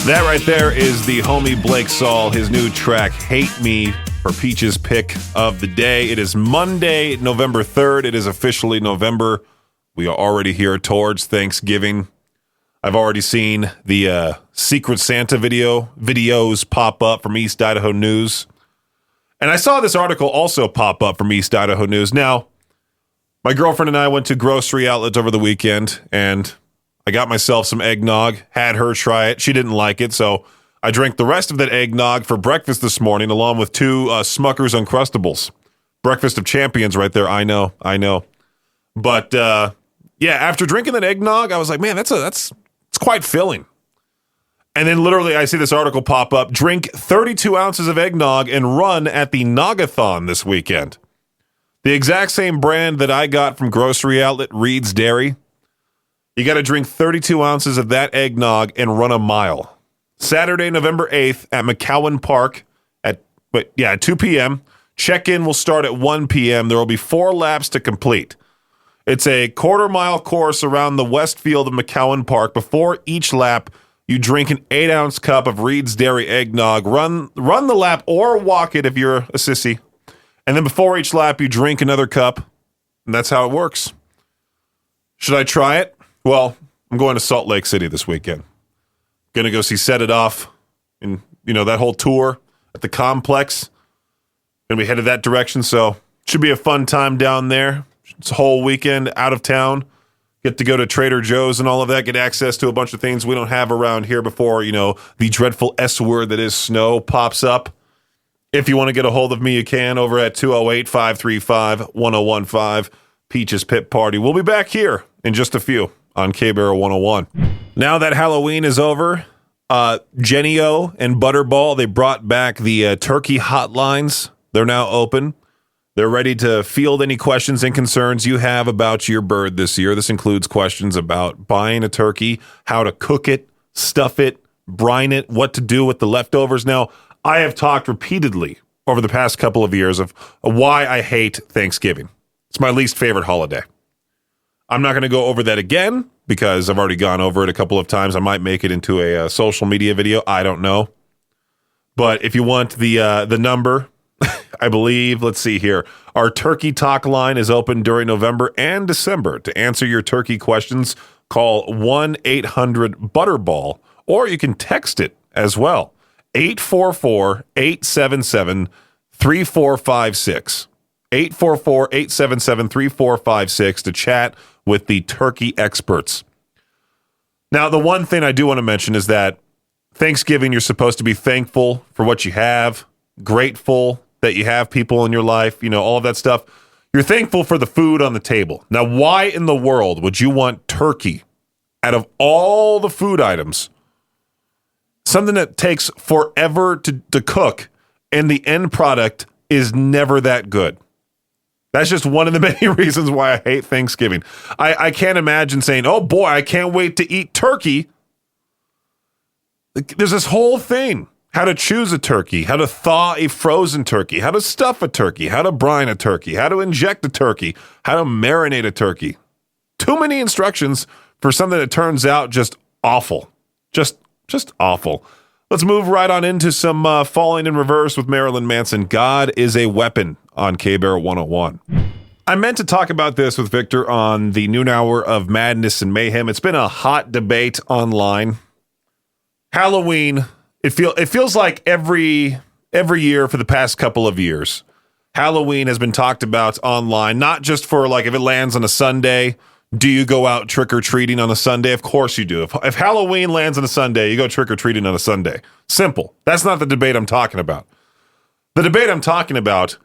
That right there is the homie Blake Saul, his new track, Hate Me, for Peach's pick of the day. It is Monday, November 3rd. It is officially November. We are already here towards Thanksgiving. I've already seen the Secret Santa videos pop up from East Idaho News. And I saw this article also pop up from East Idaho News. Now, my girlfriend and I went to grocery outlets over the weekend, and I got myself some eggnog, had her try it. She didn't like it, so I drank the rest of that eggnog for breakfast this morning, along with two Smucker's Uncrustables. Breakfast of champions right there. I know. But, yeah, after drinking that eggnog, I was like, man, it's quite filling. And then literally I see this article pop up, drink 32 ounces of eggnog and run at the Noggathon this weekend. The exact same brand that I got from grocery outlet Reed's Dairy. You got to drink 32 ounces of that eggnog and run a mile. Saturday, November 8th at McCowan Park at 2 p.m. Check-in will start at 1 p.m. There will be 4 laps to complete. It's a quarter-mile course around the west field of McCowan Park. Before each lap, you drink an 8-ounce cup of Reed's Dairy eggnog. Run the lap or walk it if you're a sissy. And then before each lap, you drink another cup. And that's how it works. Should I try it? Well, I'm going to Salt Lake City this weekend. Going to go see Set It Off and, that whole tour at the complex. Going to be headed that direction, so should be a fun time down there. It's a whole weekend out of town. Get to go to Trader Joe's and all of that. Get access to a bunch of things we don't have around here before, the dreadful S word that is snow pops up. If you want to get a hold of me, you can over at 208-535-1015. Peach's Pit Party. We'll be back here in just a few on K-Barrel 101. Now that Halloween is over, Jenny-O and Butterball, they brought back the turkey hotlines. They're now open. They're ready to field any questions and concerns you have about your bird this year. This includes questions about buying a turkey, how to cook it, stuff it, brine it, what to do with the leftovers. Now, I have talked repeatedly over the past couple of years of why I hate Thanksgiving. It's my least favorite holiday. I'm not going to go over that again because I've already gone over it a couple of times. I might make it into a social media video. I don't know. But if you want the number, I believe, let's see here. Our turkey talk line is open during November and December. To answer your turkey questions, call 1-800-Butterball, or you can text it as well. 844-877-3456. 844-877-3456 to chat with the turkey experts. Now, the one thing I do want to mention is that Thanksgiving, you're supposed to be thankful for what you have, grateful that you have people in your life, all of that stuff. You're thankful for the food on the table. Now, why in the world would you want turkey out of all the food items? Something that takes forever to cook, and the end product is never that good. That's just one of the many reasons why I hate Thanksgiving. I can't imagine saying, oh boy, I can't wait to eat turkey. There's this whole thing. How to choose a turkey, how to thaw a frozen turkey, how to stuff a turkey, how to brine a turkey, how to inject a turkey, how to marinate a turkey. Too many instructions for something that turns out just awful. Just awful. Let's move right on into some Falling in Reverse with Marilyn Manson. God is a Weapon on K-Barrel 101. I meant to talk about this with Victor on the noon hour of Madness and Mayhem. It's been a hot debate online. Halloween, it feels like every year for the past couple of years, Halloween has been talked about online, not just for like if it lands on a Sunday. Do you go out trick-or-treating on a Sunday? Of course you do. If Halloween lands on a Sunday, you go trick-or-treating on a Sunday. Simple. That's not the debate I'm talking about. The debate I'm talking about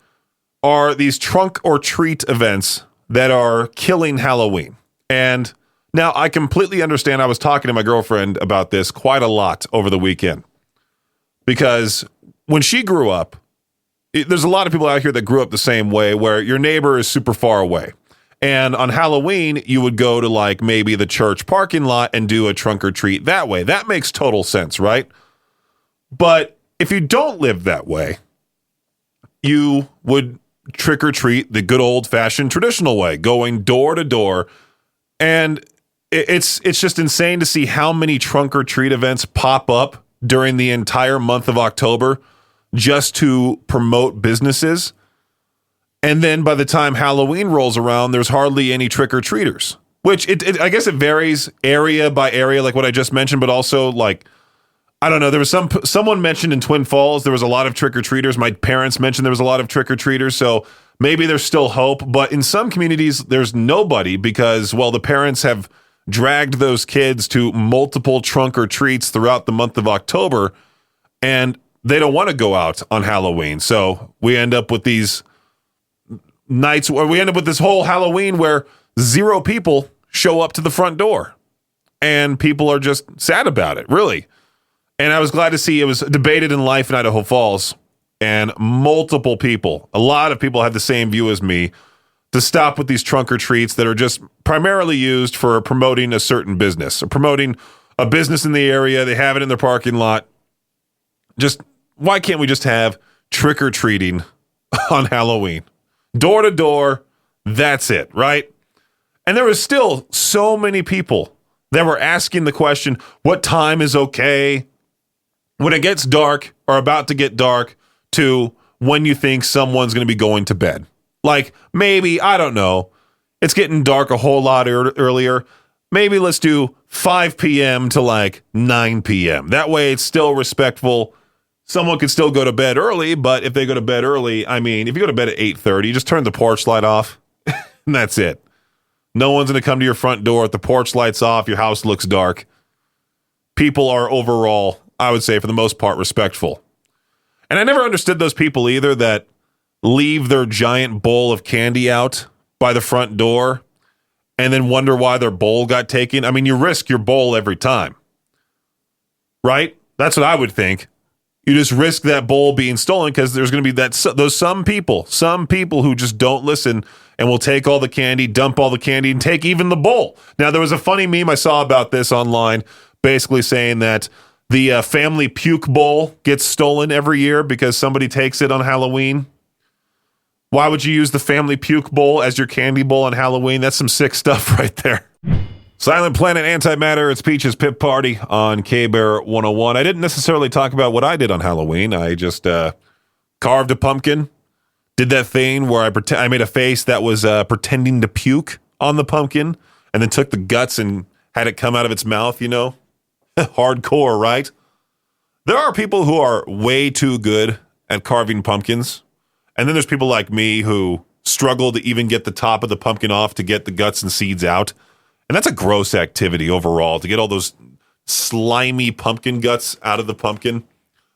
are these trunk-or-treat events that are killing Halloween. And now I completely understand. I was talking to my girlfriend about this quite a lot over the weekend. Because when she grew up, there's a lot of people out here that grew up the same way, where your neighbor is super far away. And on Halloween, you would go to like maybe the church parking lot and do a trunk or treat that way. That makes total sense, right? But if you don't live that way, you would trick or treat the good old fashioned traditional way, going door to door. And it's just insane to see how many trunk or treat events pop up during the entire month of October just to promote businesses. And then by the time Halloween rolls around, there's hardly any trick-or-treaters, which I guess it varies area by area, like what I just mentioned, but also like, I don't know. There was someone mentioned in Twin Falls, there was a lot of trick-or-treaters. My parents mentioned there was a lot of trick-or-treaters. So maybe there's still hope, but in some communities, there's nobody because, well, the parents have dragged those kids to multiple trunk or treats throughout the month of October, and they don't want to go out on Halloween. So we end up with these nights where we end up with this whole Halloween where 0 people show up to the front door, and people are just sad about it, really. And I was glad to see it was debated in Life in Idaho Falls, and multiple people, a lot of people had the same view as me, to stop with these trunk or treats that are just primarily used for promoting a certain business or promoting a business in the area. They have it in their parking lot. Just why can't we just have trick or treating on Halloween? Door to door, that's it, right? And there was still so many people that were asking the question, what time is okay? When it gets dark or about to get dark, to when you think someone's going to be going to bed. Like, maybe, I don't know, it's getting dark a whole lot earlier. Maybe let's do 5 p.m. to like 9 p.m. That way it's still respectful. Someone could still go to bed early, but if they go to bed early, I mean, if you go to bed at 8:30, you just turn the porch light off, and that's it. No one's going to come to your front door if the porch light's off, your house looks dark. People are overall, I would say, for the most part, respectful. And I never understood those people either that leave their giant bowl of candy out by the front door and then wonder why their bowl got taken. I mean, you risk your bowl every time, right? That's what I would think. You just risk that bowl being stolen because there's going to be some people who just don't listen and will take all the candy, dump all the candy, and take even the bowl. Now, there was a funny meme I saw about this online, basically saying that the family puke bowl gets stolen every year because somebody takes it on Halloween. Why would you use the family puke bowl as your candy bowl on Halloween? That's some sick stuff right there. Silent Planet Antimatter, it's Peach's Pip Party on K-Bear 101. I didn't necessarily talk about what I did on Halloween. I just carved a pumpkin, did that thing where I made a face that was pretending to puke on the pumpkin, and then took the guts and had it come out of its mouth, you know? Hardcore, right? There are people who are way too good at carving pumpkins. And then there's people like me who struggle to even get the top of the pumpkin off to get the guts and seeds out. And that's a gross activity overall, to get all those slimy pumpkin guts out of the pumpkin.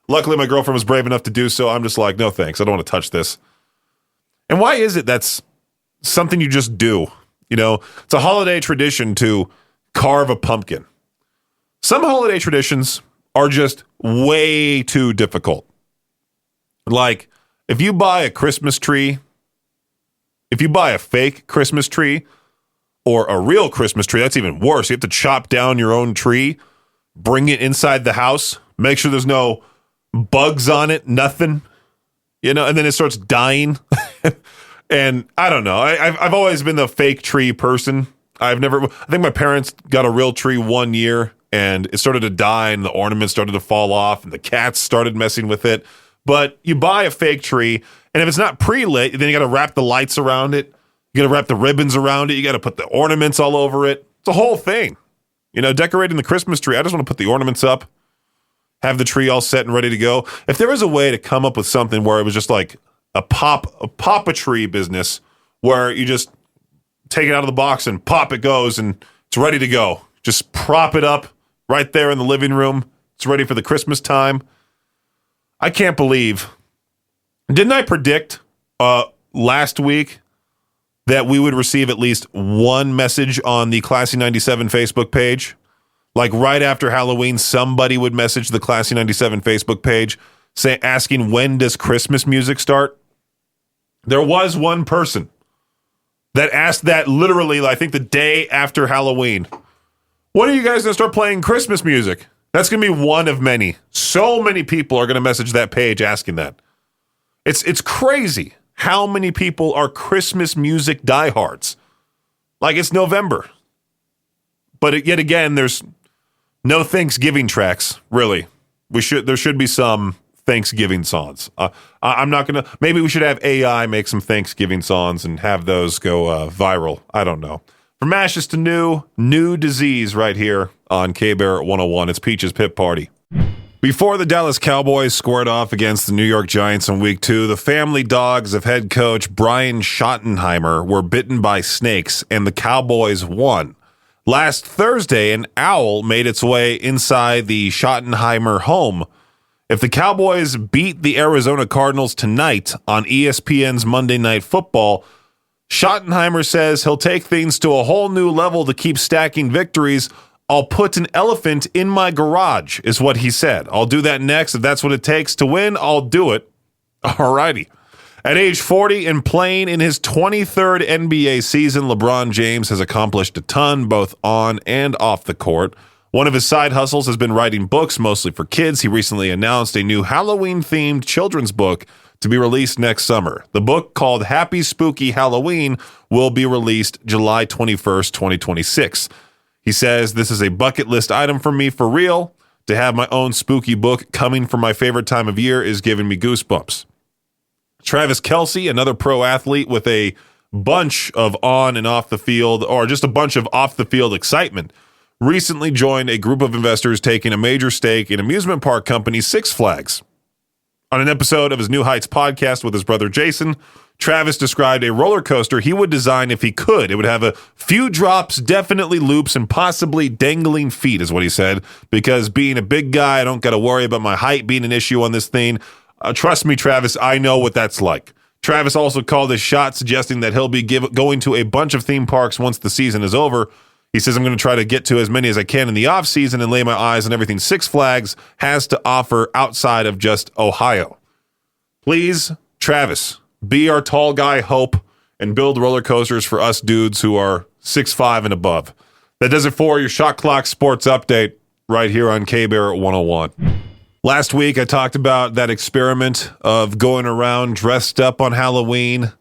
Luckily, my girlfriend was brave enough to do so. I'm just like, no thanks. I don't want to touch this. And why is it that's something you just do? You know, it's a holiday tradition to carve a pumpkin. Some holiday traditions are just way too difficult. Like, if you buy a Christmas tree, if you buy a fake Christmas tree or a real Christmas tree, that's even worse. You have to chop down your own tree, bring it inside the house, make sure there's no bugs on it, nothing, you know, and then it starts dying. And I don't know. I've always been the fake tree person. I think my parents got a real tree one year and it started to die and the ornaments started to fall off and the cats started messing with it. But you buy a fake tree, and if it's not pre-lit, then you got to wrap the lights around it. You got to wrap the ribbons around it. You got to put the ornaments all over it. It's a whole thing. You know, decorating the Christmas tree, I just want to put the ornaments up, have the tree all set and ready to go. If there was a way to come up with something where it was just like a pop-a-tree business where you just take it out of the box and pop it goes and it's ready to go. Just prop it up right there in the living room. It's ready for the Christmas time. I can't believe. Didn't I predict last week that we would receive at least one message on the Classy 97 Facebook page? Like right after Halloween, somebody would message the Classy 97 Facebook page asking when does Christmas music start? There was one person that asked that literally, I think the day after Halloween. When are you guys going to start playing Christmas music? That's going to be one of many. So many people are going to message that page asking that. It's crazy how many people are Christmas music diehards. Like, it's November. But yet again, there's no Thanksgiving tracks, really. There should be some Thanksgiving songs. I'm not going to, maybe we should have AI make some Thanksgiving songs and have those go viral. I don't know. From ashes to new disease right here on K-Bear 101. It's Peach's Pit Party. Before the Dallas Cowboys squared off against the New York Giants in Week 2, the family dogs of head coach Brian Schottenheimer were bitten by snakes, and the Cowboys won. Last Thursday, an owl made its way inside the Schottenheimer home. If the Cowboys beat the Arizona Cardinals tonight on ESPN's Monday Night Football, Schottenheimer says he'll take things to a whole new level to keep stacking victories. I'll put an elephant in my garage, is what he said. I'll do that next. If that's what it takes to win, I'll do it. All righty. At age 40 and playing in his 23rd NBA season, LeBron James has accomplished a ton, both on and off the court. One of his side hustles has been writing books, mostly for kids. He recently announced a new Halloween-themed children's book to be released next summer. The book, called Happy Spooky Halloween, will be released July 21st, 2026. He says, "This is a bucket list item for me, for real. To have my own spooky book coming for my favorite time of year is giving me goosebumps." Travis Kelce, another pro athlete with a bunch of on and off the field, or just a bunch of off the field excitement, recently joined a group of investors taking a major stake in amusement park company Six Flags. On an episode of his New Heights podcast with his brother Jason, Travis described a roller coaster he would design if he could. It would have a few drops, definitely loops, and possibly dangling feet, is what he said, because being a big guy, I don't got to worry about my height being an issue on this thing. Trust me, Travis, I know what that's like. Travis also called his shot, suggesting that he'll be going to a bunch of theme parks once the season is over. He says, "I'm going to try to get to as many as I can in the off season and lay my eyes on everything Six Flags has to offer outside of just Ohio." Please, Travis, be our tall guy hope and build roller coasters for us dudes who are 6'5" and above. That does it for your Shot Clock Sports Update right here on K-Bear 101. Last week, I talked about that experiment of going around dressed up on Halloween,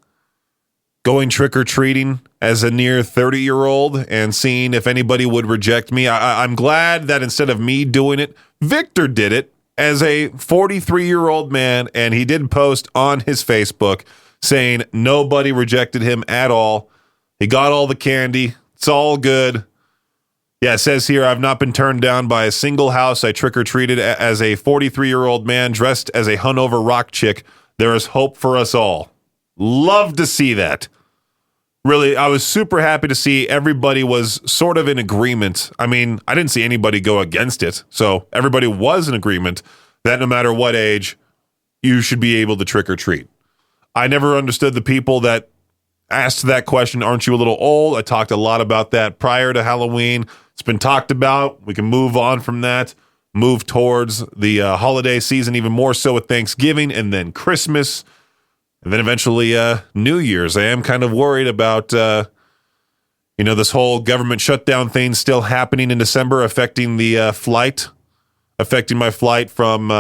going trick-or-treating as a near 30-year-old and seeing if anybody would reject me. I'm glad that instead of me doing it, Victor did it as a 43-year-old man, and he did post on his Facebook saying nobody rejected him at all. He got all the candy. It's all good. Yeah, it says here, "I've not been turned down by a single house I trick-or-treated as a 43-year-old man dressed as a hungover rock chick. There is hope for us all." Love to see that. Really, I was super happy to see everybody was sort of in agreement. I mean, I didn't see anybody go against it. So everybody was in agreement that no matter what age, you should be able to trick or treat. I never understood the people that asked that question, "Aren't you a little old?" I talked a lot about that prior to Halloween. It's been talked about. We can move on from that, move towards the holiday season, even more so with Thanksgiving and then Christmas. And then eventually New Year's. I am kind of worried about, this whole government shutdown thing still happening in December, affecting my flight from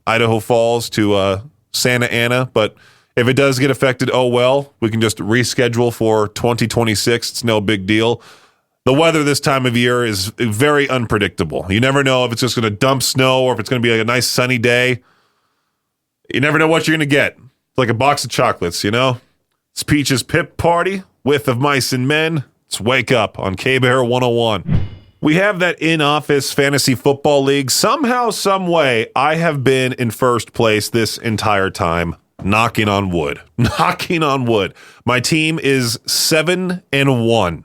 Idaho Falls to Santa Ana. But if it does get affected, oh well, we can just reschedule for 2026. It's no big deal. The weather this time of year is very unpredictable. You never know if it's just going to dump snow or if it's going to be like a nice sunny day. You never know what you're going to get. Like a box of chocolates, you know? It's Peach's Pip Party with Of Mice and Men. It's Wake Up on K-Bear 101. We have that in-office fantasy football league. Somehow, some way, I have been in first place this entire time. Knocking on wood. Knocking on wood. My team is 7-1.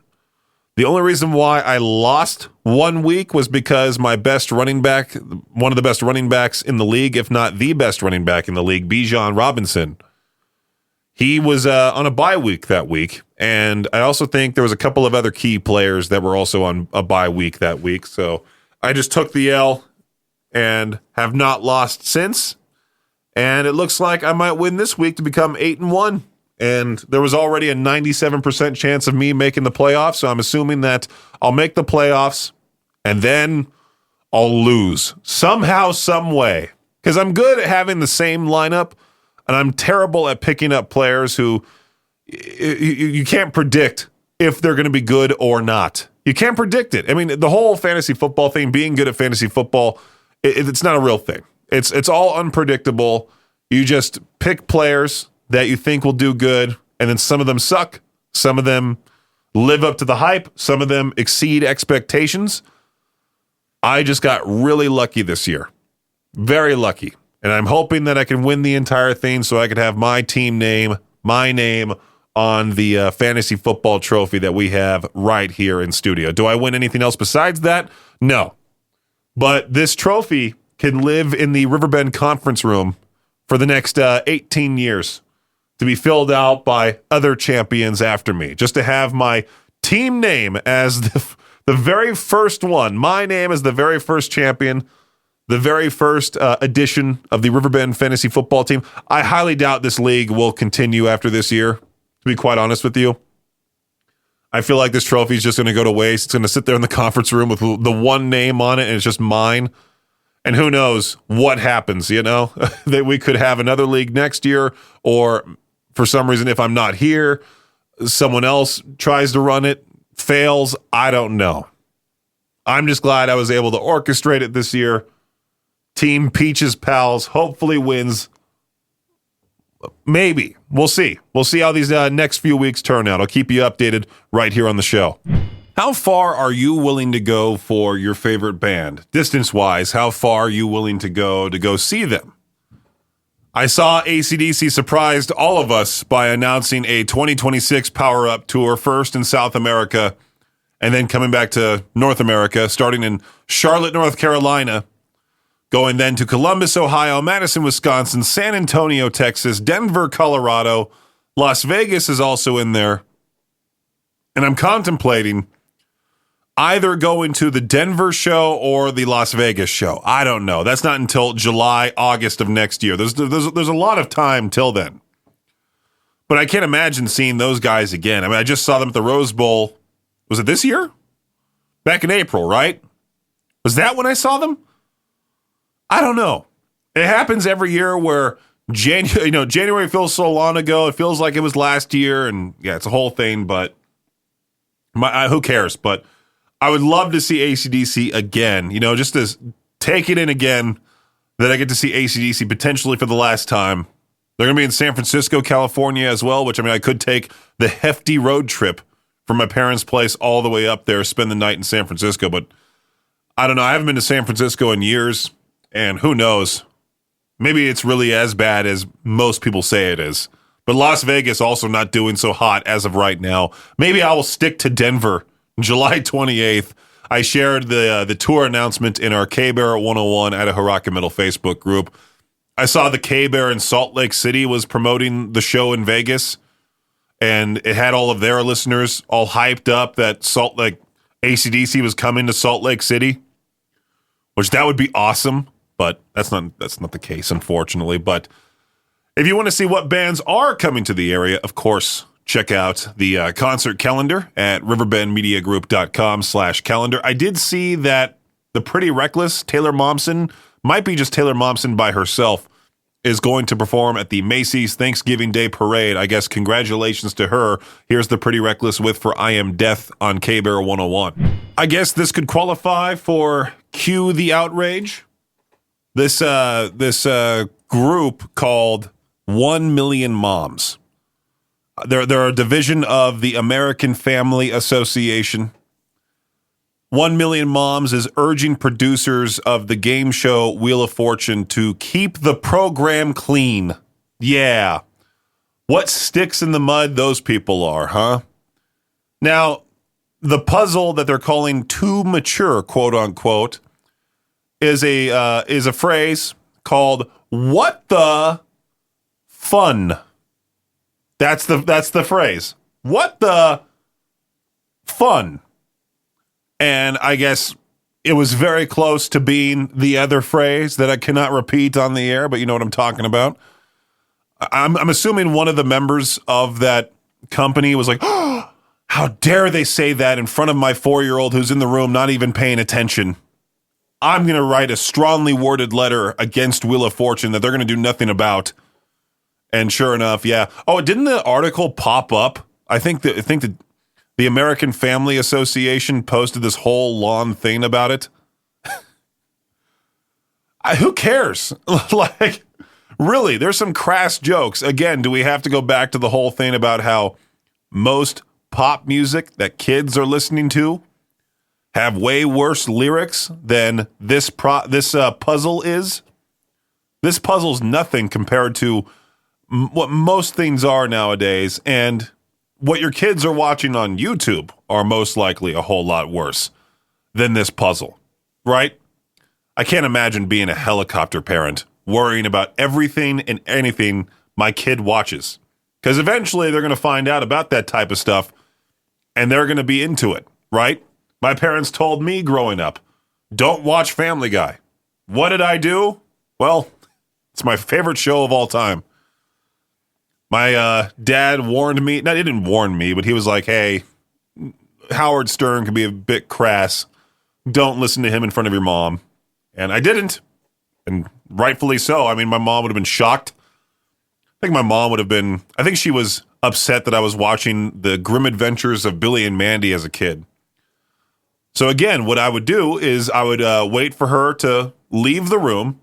The only reason why I lost 1 week was because my best running back, one of the best running backs in the league, if not the best running back in the league, Bijan Robinson, he was on a bye week that week. And I also think there was a couple of other key players that were also on a bye week that week. So I just took the L and have not lost since. And it looks like I might win this week to become 8-1. And there was already a 97% chance of me making the playoffs, so I'm assuming that I'll make the playoffs, and then I'll lose. Somehow, some way. Because I'm good at having the same lineup, and I'm terrible at picking up players who you can't predict if they're going to be good or not. You can't predict it. I mean, the whole fantasy football thing, being good at fantasy football, it's not a real thing. It's all unpredictable. You just pick players that you think will do good, and then some of them suck. Some of them live up to the hype. Some of them exceed expectations. I just got really lucky this year. Very lucky. And I'm hoping that I can win the entire thing so I could have my team name, my name on the fantasy football trophy that we have right here in studio. Do I win anything else besides that? No. But this trophy can live in the Riverbend conference room for the next 18 years to be filled out by other champions after me, just to have my team name as the very first one. My name is the very first champion, the very first edition of the Riverbend fantasy football team. I highly doubt this league will continue after this year, to be quite honest with you. I feel like this trophy is just going to go to waste. It's going to sit there in the conference room with the one name on it, and it's just mine. And who knows what happens, you know? That we could have another league next year, or for some reason, if I'm not here, someone else tries to run it, fails. I don't know. I'm just glad I was able to orchestrate it this year. Team Peaches Pals hopefully wins. Maybe. We'll see. We'll see how these next few weeks turn out. I'll keep you updated right here on the show. How far are you willing to go for your favorite band? Distance-wise, how far are you willing to go see them? I saw AC/DC surprised all of us by announcing a 2026 Power Up tour, first in South America, and then coming back to North America, starting in Charlotte, North Carolina, going then to Columbus, Ohio, Madison, Wisconsin, San Antonio, Texas, Denver, Colorado. Las Vegas is also in there. And I'm contemplating either going to the Denver show or the Las Vegas show. I don't know. That's not until July, August of next year. There's a lot of time till then. But I can't imagine seeing those guys again. I mean, I just saw them at the Rose Bowl. Was it this year? Back in April, right? Was that when I saw them? I don't know. It happens every year where January feels so long ago. It feels like it was last year, and yeah, it's a whole thing, but who cares? But I would love to see AC/DC again, just to take it in again, that I get to see AC/DC potentially for the last time. They're going to be in San Francisco, California as well, which, I could take the hefty road trip from my parents' place all the way up there, spend the night in San Francisco. But I don't know. I haven't been to San Francisco in years, and who knows? Maybe it's really as bad as most people say it is. But Las Vegas also not doing so hot as of right now. Maybe I will stick to Denver. July 28th, I shared the tour announcement in our K-Bear 101 Idaho Rock and Middle Facebook group. I saw the K-Bear in Salt Lake City was promoting the show in Vegas, and it had all of their listeners all hyped up that AC/DC was coming to Salt Lake City, which that would be awesome, but that's not the case, unfortunately. But if you want to see what bands are coming to the area, of course, check out the concert calendar at riverbendmediagroup.com/calendar. I did see that the Pretty Reckless, Taylor Momsen, might be just Taylor Momsen by herself, is going to perform at the Macy's Thanksgiving Day Parade. I guess congratulations to her. Here's the Pretty Reckless with For I Am Death on K-Bear 101. I guess this could qualify for Cue the Outrage. This group called 1 Million Moms. They're a division of the American Family Association. 1 Million Moms is urging producers of the game show Wheel of Fortune to keep the program clean. Yeah. What sticks in the mud those people are, huh? Now, the puzzle that they're calling too mature, quote unquote, is a phrase called "what the fun." That's the phrase. What the fun? And I guess it was very close to being the other phrase that I cannot repeat on the air, but you know what I'm talking about. I'm assuming one of the members of that company was like, "Oh, how dare they say that in front of my 4-year-old who's in the room not even paying attention. I'm going to write a strongly worded letter against Wheel of Fortune that they're going to do nothing about." And sure enough, yeah. Oh, didn't the article pop up? I think that the American Family Association posted this whole long thing about it. Who cares? Like, really, there's some crass jokes. Again, do we have to go back to the whole thing about how most pop music that kids are listening to have way worse lyrics than this puzzle is? This puzzle's nothing compared to what most things are nowadays, and what your kids are watching on YouTube are most likely a whole lot worse than this puzzle, right? I can't imagine being a helicopter parent worrying about everything and anything my kid watches, because eventually they're going to find out about that type of stuff and they're going to be into it, right? My parents told me growing up, don't watch Family Guy. What did I do? Well, it's my favorite show of all time. My dad warned me. No, he didn't warn me, but he was like, hey, Howard Stern can be a bit crass. Don't listen to him in front of your mom. And I didn't. And rightfully so. I mean, my mom would have been shocked. I think she was upset that I was watching the grim adventures of Billy and Mandy as a kid. So again, what I would do is I would wait for her to leave the room,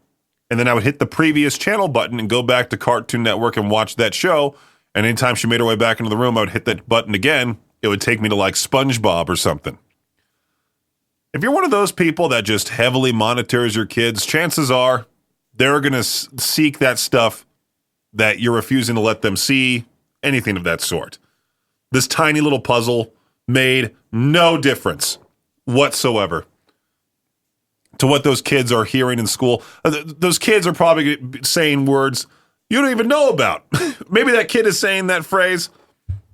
and then I would hit the previous channel button and go back to Cartoon Network and watch that show. And anytime she made her way back into the room, I would hit that button again. It would take me to like SpongeBob or something. If you're one of those people that just heavily monitors your kids, chances are they're going to seek that stuff that you're refusing to let them see, anything of that sort. This tiny little puzzle made no difference whatsoever to what those kids are hearing in school. Those kids are probably saying words you don't even know about. Maybe that kid is saying that phrase,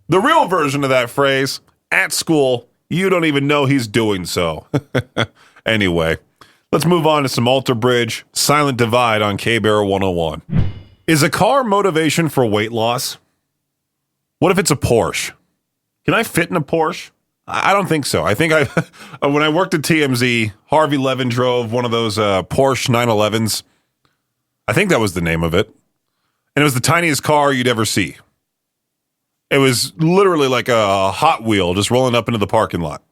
the real version of that phrase, at school. You don't even know he's doing so. Anyway, let's move on to some Alter Bridge, Silent Divide on K-Bear 101. Is a car motivation for weight loss? What if it's a Porsche? Can I fit in a Porsche? I don't think so. I think when I worked at TMZ, Harvey Levin drove one of those Porsche 911s. I think that was the name of it. And it was the tiniest car you'd ever see. It was literally like a Hot Wheel just rolling up into the parking lot.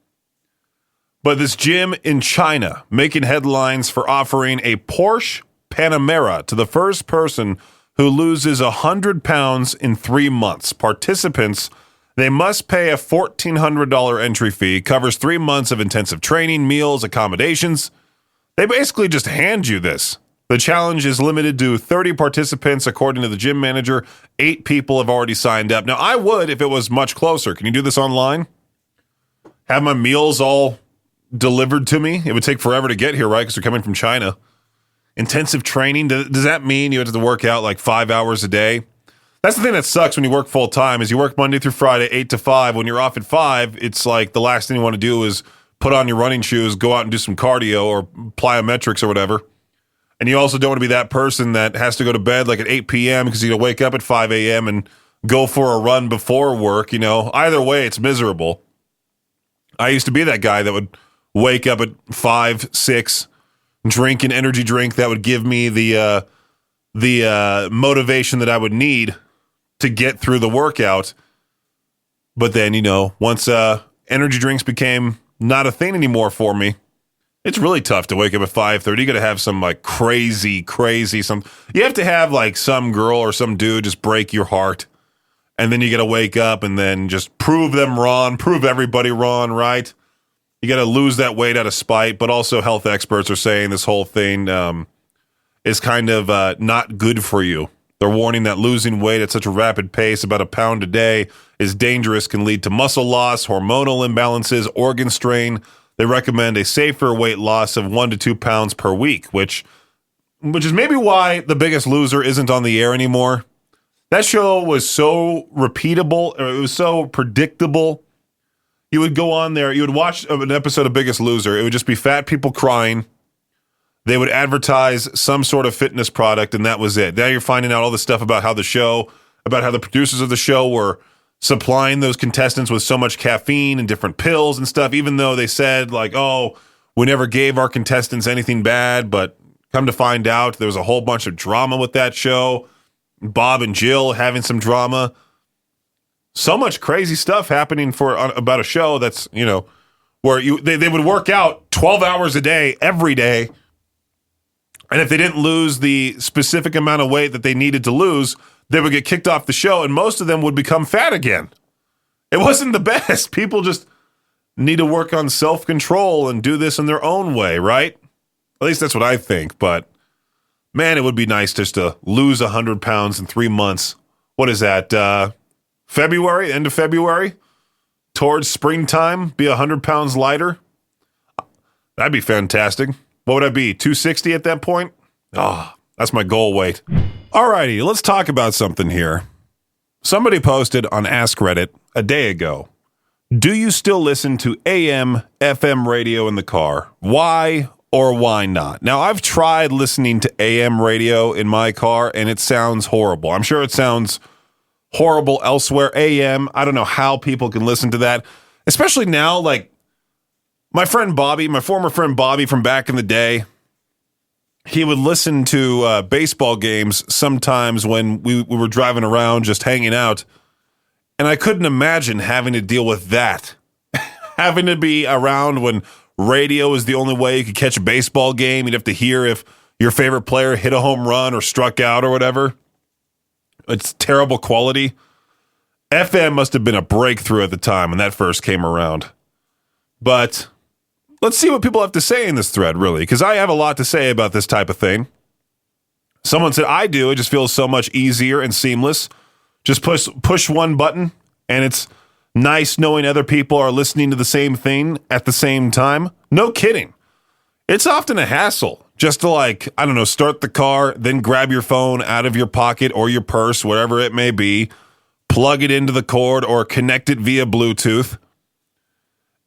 But this gym in China making headlines for offering a Porsche Panamera to the first person who loses 100 pounds in 3 months. Participants, they must pay a $1,400 entry fee, covers 3 months of intensive training, meals, accommodations. They basically just hand you this. The challenge is limited to 30 participants, according to the gym manager. 8 people have already signed up. Now, I would if it was much closer. Can you do this online? Have my meals all delivered to me? It would take forever to get here, right? Because they're coming from China. Intensive training, does that mean you have to work out like 5 hours a day? That's the thing that sucks when you work full time is you work Monday through Friday, 8 to 5. When you're off at 5, it's like the last thing you want to do is put on your running shoes, go out and do some cardio or plyometrics or whatever. And you also don't want to be that person that has to go to bed like at 8 p.m. because you got to wake up at 5 a.m. and go for a run before work. You know, either way, it's miserable. I used to be that guy that would wake up at 5, 6, drink an energy drink that would give me the motivation that I would need to get through the workout. But then, you know, once energy drinks became not a thing anymore for me, it's really tough to wake up at 5:30. You got to have some like crazy, you have to have like some girl or some dude just break your heart. And then you got to wake up and then just prove them wrong, prove everybody wrong, right? You got to lose that weight out of spite. But also health experts are saying this whole thing is kind of not good for you. They're warning that losing weight at such a rapid pace, about a pound a day, is dangerous, can lead to muscle loss, hormonal imbalances, organ strain. They recommend a safer weight loss of 1 to 2 pounds per week, which is maybe why The Biggest Loser isn't on the air anymore. That show was so repeatable, or it was so predictable. You would go on there, you would watch an episode of Biggest Loser. It would just be fat people crying. They would advertise some sort of fitness product, and that was it. Now you're finding out all this stuff about how the producers of the show were supplying those contestants with so much caffeine and different pills and stuff, even though they said, like, oh, we never gave our contestants anything bad. But come to find out, there was a whole bunch of drama with that show. Bob and Jill having some drama. So much crazy stuff happening about a show that's, you know, where they would work out 12 hours a day, every day. And if they didn't lose the specific amount of weight that they needed to lose, they would get kicked off the show, and most of them would become fat again. It wasn't the best. People just need to work on self-control and do this in their own way, right? At least that's what I think. But, man, it would be nice just to lose 100 pounds in 3 months. What is that, February, end of February? Towards springtime, be 100 pounds lighter? That'd be fantastic. What would I be, 260 at that point? Oh, that's my goal weight. Alrighty, let's talk about something here. Somebody posted on Ask Reddit a day ago, do you still listen to AM, FM radio in the car? Why or why not? Now, I've tried listening to AM radio in my car, and it sounds horrible. I'm sure it sounds horrible elsewhere. AM, I don't know how people can listen to that, especially now, like, my friend Bobby, my former friend Bobby from back in the day, he would listen to baseball games sometimes when we were driving around just hanging out, and I couldn't imagine having to deal with that. Having to be around when radio is the only way you could catch a baseball game. You'd have to hear if your favorite player hit a home run or struck out or whatever. It's terrible quality. FM must have been a breakthrough at the time when that first came around. But let's see what people have to say in this thread, really, because I have a lot to say about this type of thing. Someone said, I do. It just feels so much easier and seamless. Just push one button, and it's nice knowing other people are listening to the same thing at the same time. No kidding. It's often a hassle just to, like, I don't know, start the car, then grab your phone out of your pocket or your purse, whatever it may be, plug it into the cord or connect it via Bluetooth.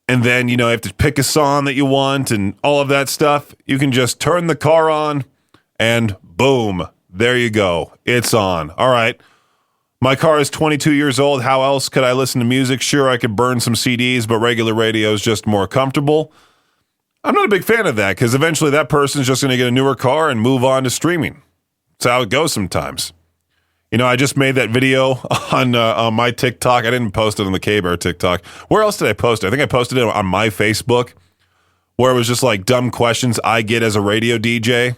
And then, you have to pick a song that you want and all of that stuff. You can just turn the car on and boom, there you go. It's on. All right. My car is 22 years old. How else could I listen to music? Sure, I could burn some CDs, but regular radio is just more comfortable. I'm not a big fan of that because eventually that person's just going to get a newer car and move on to streaming. That's how it goes sometimes. I just made that video on my TikTok. I didn't post it on the K-Bear TikTok. Where else did I post it? I think I posted it on my Facebook, where it was just like dumb questions I get as a radio DJ.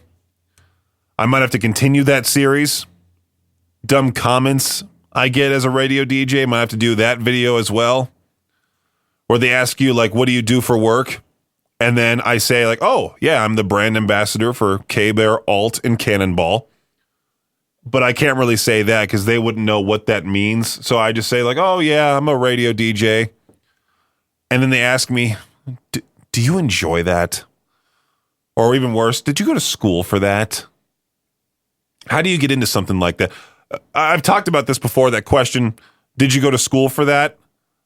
I might have to continue that series. Dumb comments I get as a radio DJ. Might have to do that video as well. Where they ask you, like, what do you do for work? And then I say, like, oh, yeah, I'm the brand ambassador for K-Bear, Alt, and Cannonball. But I can't really say that because they wouldn't know what that means. So I just say, like, oh, yeah, I'm a radio DJ. And then they ask me, do you enjoy that? Or even worse, did you go to school for that? How do you get into something like that? I've talked about this before, that question, did you go to school for that?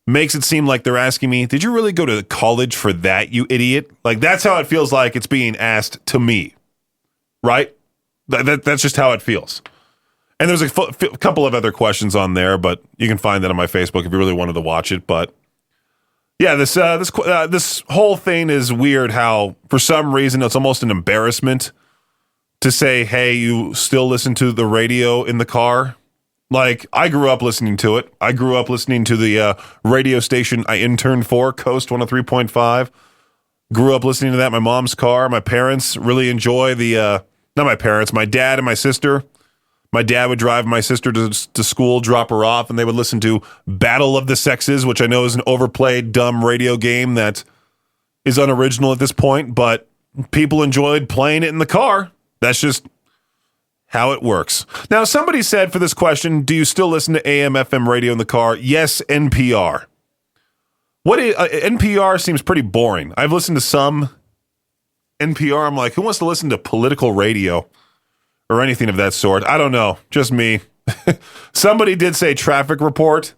Makes it seem like they're asking me, did you really go to college for that, you idiot? Like, that's how it feels like it's being asked to me, right? That's just how it feels. And there's a couple of other questions on there, but you can find that on my Facebook if you really wanted to watch it. But yeah, this whole thing is weird how, for some reason, it's almost an embarrassment to say, hey, you still listen to the radio in the car. Like, I grew up listening to it. I grew up listening to the radio station I interned for, Coast 103.5. Grew up listening to that in my mom's car. My parents really enjoy not my parents, my dad and my sister. My dad would drive my sister to school, drop her off, and they would listen to Battle of the Sexes, which I know is an overplayed, dumb radio game that is unoriginal at this point, but people enjoyed playing it in the car. That's just how it works. Now, somebody said for this question, do you still listen to AM, FM radio in the car? Yes, NPR. NPR seems pretty boring. I've listened to some NPR. I'm like, who wants to listen to political radio or anything of that sort? I don't know. Just me. Somebody did say traffic report.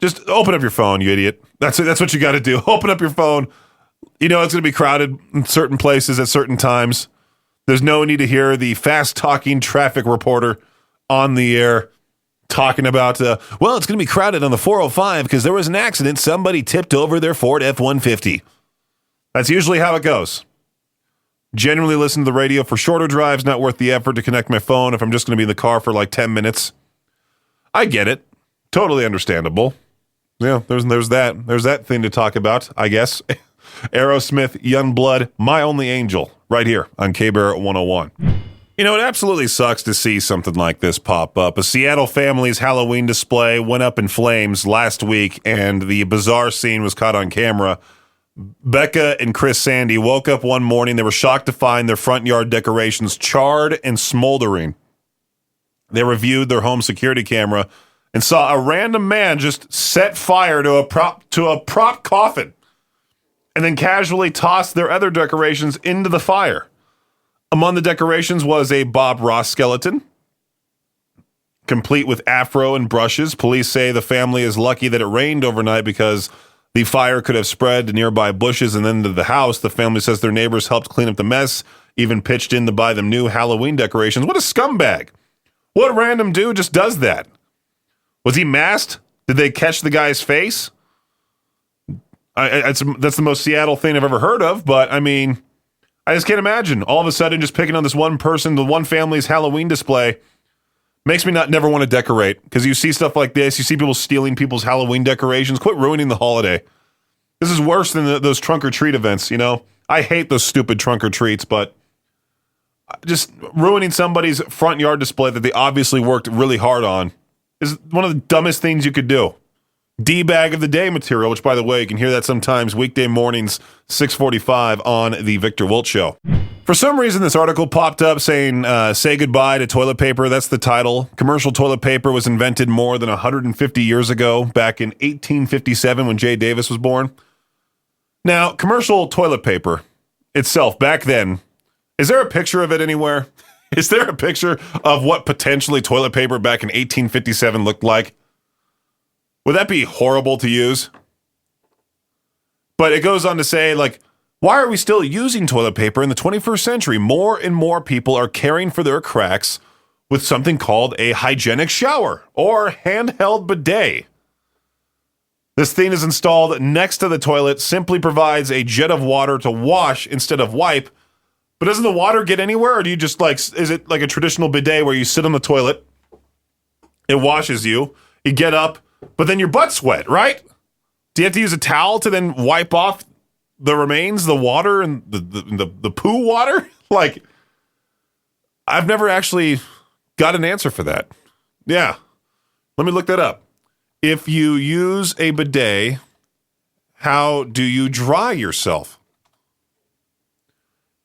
Just open up your phone, you idiot. That's what you got to do. Open up your phone. It's going to be crowded in certain places at certain times. There's no need to hear the fast-talking traffic reporter on the air talking about, well, it's going to be crowded on the 405 because there was an accident. Somebody tipped over their Ford F-150. That's usually how it goes. Generally listen to the radio for shorter drives, not worth the effort to connect my phone if I'm just going to be in the car for like 10 minutes. I get it. Totally understandable. Yeah, there's that. There's that thing to talk about, I guess. Aerosmith, Youngblood, My Only Angel, right here on K-Bear 101. You know, it absolutely sucks to see something like this pop up. A Seattle family's Halloween display went up in flames last week, and the bizarre scene was caught on camera. Becca and Chris Sandy woke up one morning. They were shocked to find their front yard decorations charred and smoldering. They reviewed their home security camera and saw a random man just set fire to a prop coffin and then casually tossed their other decorations into the fire. Among the decorations was a Bob Ross skeleton, complete with afro and brushes. Police say the family is lucky that it rained overnight because the fire could have spread to nearby bushes and then to the house. The family says their neighbors helped clean up the mess, even pitched in to buy them new Halloween decorations. What a scumbag. What random dude just does that? Was he masked? Did they catch the guy's face? That's the most Seattle thing I've ever heard of, but I mean, I just can't imagine all of a sudden just picking on this one person, the one family's Halloween display. Makes me never want to decorate, because you see stuff like this. You see people stealing people's Halloween decorations. Quit ruining the holiday. This is worse than those trunk or treat events, you know? I hate those stupid trunk or treats, but just ruining somebody's front yard display that they obviously worked really hard on is one of the dumbest things you could do. D-bag of the day material, which, by the way, you can hear that sometimes weekday mornings, 6:45 on the Victor Wilt Show. For some reason, this article popped up saying, say goodbye to toilet paper. That's the title. Commercial toilet paper was invented more than 150 years ago, back in 1857 when Jay Davis was born. Now, commercial toilet paper itself, back then, is there a picture of it anywhere? Is there a picture of what potentially toilet paper back in 1857 looked like? Would that be horrible to use? But it goes on to say, like, why are we still using toilet paper in the 21st century? More and more people are caring for their cracks with something called a hygienic shower or handheld bidet. This thing is installed next to the toilet, simply provides a jet of water to wash instead of wipe. But doesn't the water get anywhere? Or do you just is it like a traditional bidet where you sit on the toilet, it washes you, you get up, but then your butt's wet, right? Do you have to use a towel to then wipe off the remains, the water, and the poo water? Like, I've never actually got an answer for that. Yeah. Let me look that up. If you use a bidet, how do you dry yourself?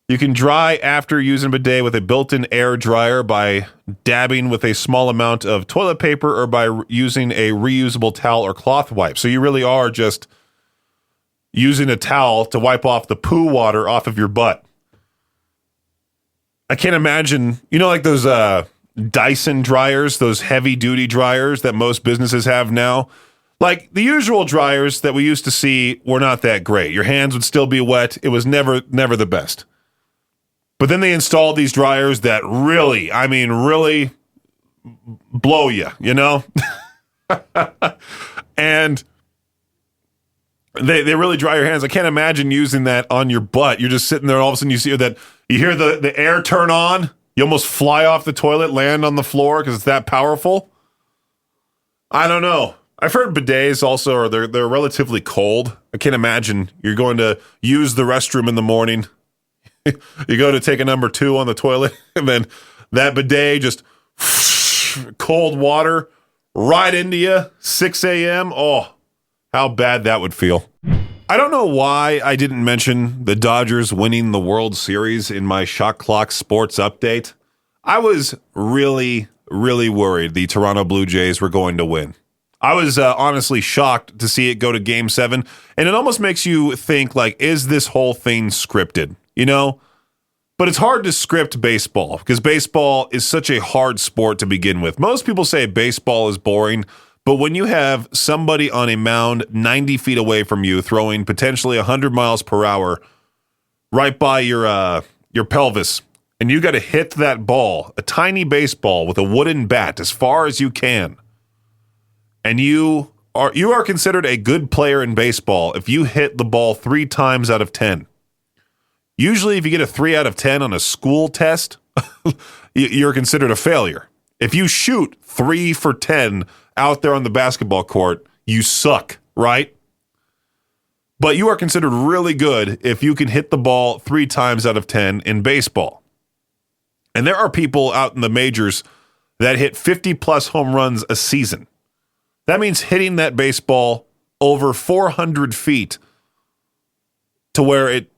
You can dry after using a bidet with a built-in air dryer by dabbing with a small amount of toilet paper or by using a reusable towel or cloth wipe. So you really are just using a towel to wipe off the poo water off of your butt. I can't imagine, you know, like those Dyson dryers, those heavy-duty dryers that most businesses have now. Like, the usual dryers that we used to see were not that great. Your hands would still be wet. It was never the best. But then they installed these dryers that really blow you, you know? And they really dry your hands. I can't imagine using that on your butt. You're just sitting there and all of a sudden you hear the air turn on. You almost fly off the toilet, land on the floor because it's that powerful. I don't know. I've heard bidets also are they're relatively cold. I can't imagine you're going to use the restroom in the morning. You go to take a number 2 on the toilet, and then that bidet just cold water right into you, 6 a.m. Oh, how bad that would feel. I don't know why I didn't mention the Dodgers winning the World Series in my Shot Clock Sports update. I was really, really worried the Toronto Blue Jays were going to win. I was honestly shocked to see it go to Game 7, and it almost makes you think, like, is this whole thing scripted? You know? But it's hard to script baseball because baseball is such a hard sport to begin with. Most people say baseball is boring, but when you have somebody on a mound 90 feet away from you throwing potentially 100 miles per hour right by your pelvis, and you got to hit that ball, a tiny baseball with a wooden bat as far as you can, and you are considered a good player in baseball if you hit the ball 3 times out of 10. Usually, if you get a 3 out of 10 on a school test, you're considered a failure. If you shoot 3 for 10 out there on the basketball court, you suck, right? But you are considered really good if you can hit the ball 3 times out of 10 in baseball. And there are people out in the majors that hit 50-plus home runs a season. That means hitting that baseball over 400 feet to where it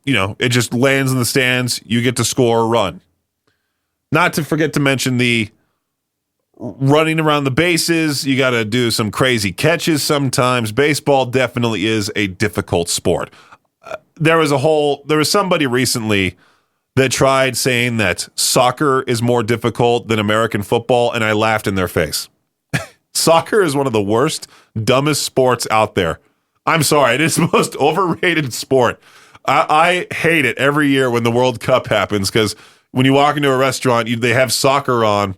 just lands in the stands, you get to score a run. Not to forget to mention the running around the bases. You got to do some crazy catches sometimes. Baseball definitely is a difficult sport. There was somebody recently that tried saying that soccer is more difficult than American football, and I laughed in their face. Soccer is one of the worst, dumbest sports out there. I'm sorry, it is the most overrated sport. I hate it every year when the World Cup happens, because when you walk into a restaurant, they have soccer on,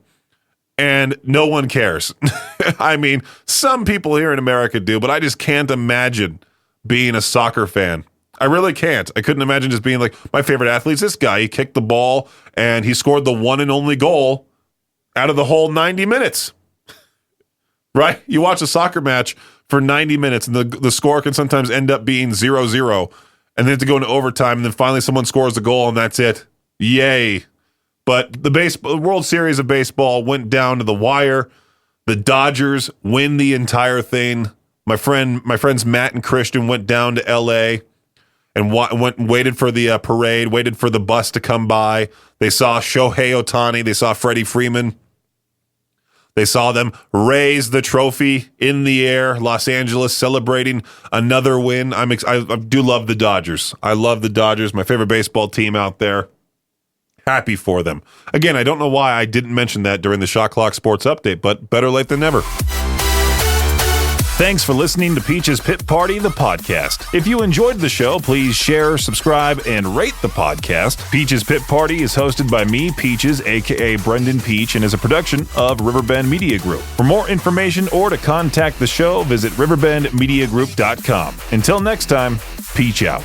and no one cares. I mean, some people here in America do, but I just can't imagine being a soccer fan. I really can't. I couldn't imagine just being like, my favorite athlete's this guy. He kicked the ball, and he scored the one and only goal out of the whole 90 minutes. Right? You watch a soccer match for 90 minutes, and the score can sometimes end up being 0-0, and then to go into overtime, and then finally someone scores the goal, and that's it. Yay. But the World Series of Baseball went down to the wire. The Dodgers win the entire thing. My friends Matt and Christian went down to L.A. and waited for the parade, waited for the bus to come by. They saw Shohei Ohtani. They saw Freddie Freeman. They saw them raise the trophy in the air. Los Angeles celebrating another win. I do love the Dodgers. I love the Dodgers, my favorite baseball team out there. Happy for them. Again, I don't know why I didn't mention that during the Shot Clock Sports Update, but better late than never. Thanks for listening to Peach's Pit Party, the podcast. If you enjoyed the show, please share, subscribe, and rate the podcast. Peach's Pit Party is hosted by me, Peaches, a.k.a. Brendan Peach, and is a production of Riverbend Media Group. For more information or to contact the show, visit riverbendmediagroup.com. Until next time, Peach out.